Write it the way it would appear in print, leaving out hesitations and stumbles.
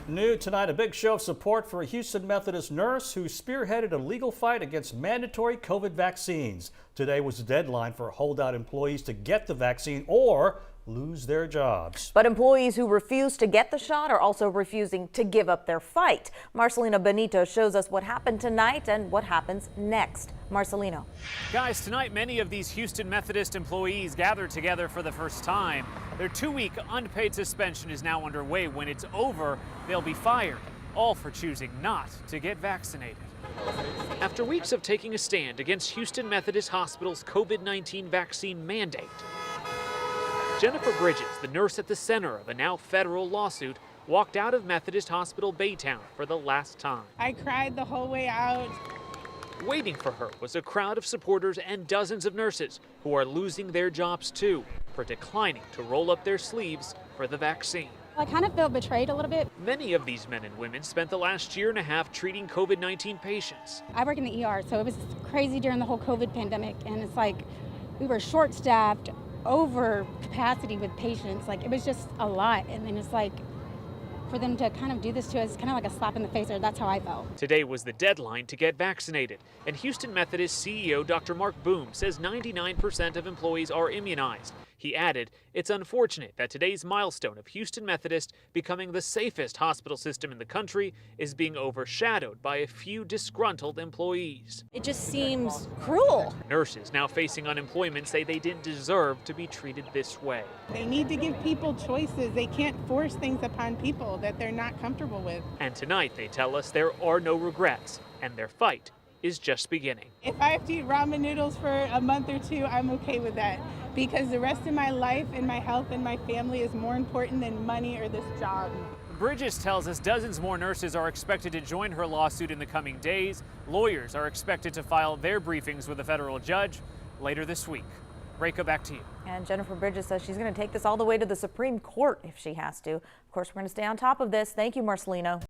New tonight, a big show of support for a Houston Methodist nurse who spearheaded a legal fight against mandatory COVID vaccines. Today was the deadline for holdout employees to get the vaccine or lose their jobs. But employees who refuse to get the shot are also refusing to give up their fight. Marcelino Benito shows us what happened tonight and what happens next. Marcelino. Guys, tonight many of these Houston Methodist employees gathered together for the first time. Their 2-week unpaid suspension is now underway. When it's over, they'll be fired, all for choosing not to get vaccinated. After weeks of taking a stand against Houston Methodist Hospital's COVID-19 vaccine mandate, Jennifer Bridges, the nurse at the center of a now federal lawsuit, walked out of Methodist Hospital Baytown for the last time. I cried the whole way out. Waiting for her was a crowd of supporters and dozens of nurses who are losing their jobs too for declining to roll up their sleeves for the vaccine. I kind of felt betrayed a little bit. Many of these men and women spent the last year and a half treating COVID-19 patients. I work in the ER, so it was crazy during the whole COVID pandemic, and it's like we were short-staffed, over capacity with patients. Like, it was just a lot, and then it's like for them to kind of do this to us, kind of like a slap in the face, or that's how I felt. Today was the deadline to get vaccinated, and Houston Methodist CEO Dr. Mark Boom says 99% of employees are immunized. He added, it's unfortunate that today's milestone of Houston Methodist becoming the safest hospital system in the country is being overshadowed by a few disgruntled employees. It just seems cruel. Nurses now facing unemployment say they didn't deserve to be treated this way. They need to give people choices. They can't force things upon people that they're not comfortable with. And tonight they tell us there are no regrets, and their fight is just beginning. If I have to eat ramen noodles for a month or two, I'm okay with that, because the rest of my life and my health and my family is more important than money or this job. Bridges tells us dozens more nurses are expected to join her lawsuit in the coming days. Lawyers are expected to file their briefings with a federal judge later this week. Requ, back to you. And Jennifer Bridges says she's going to take this all the way to the Supreme Court if she has to. Of course, we're going to stay on top of this. Thank you, Marcelino.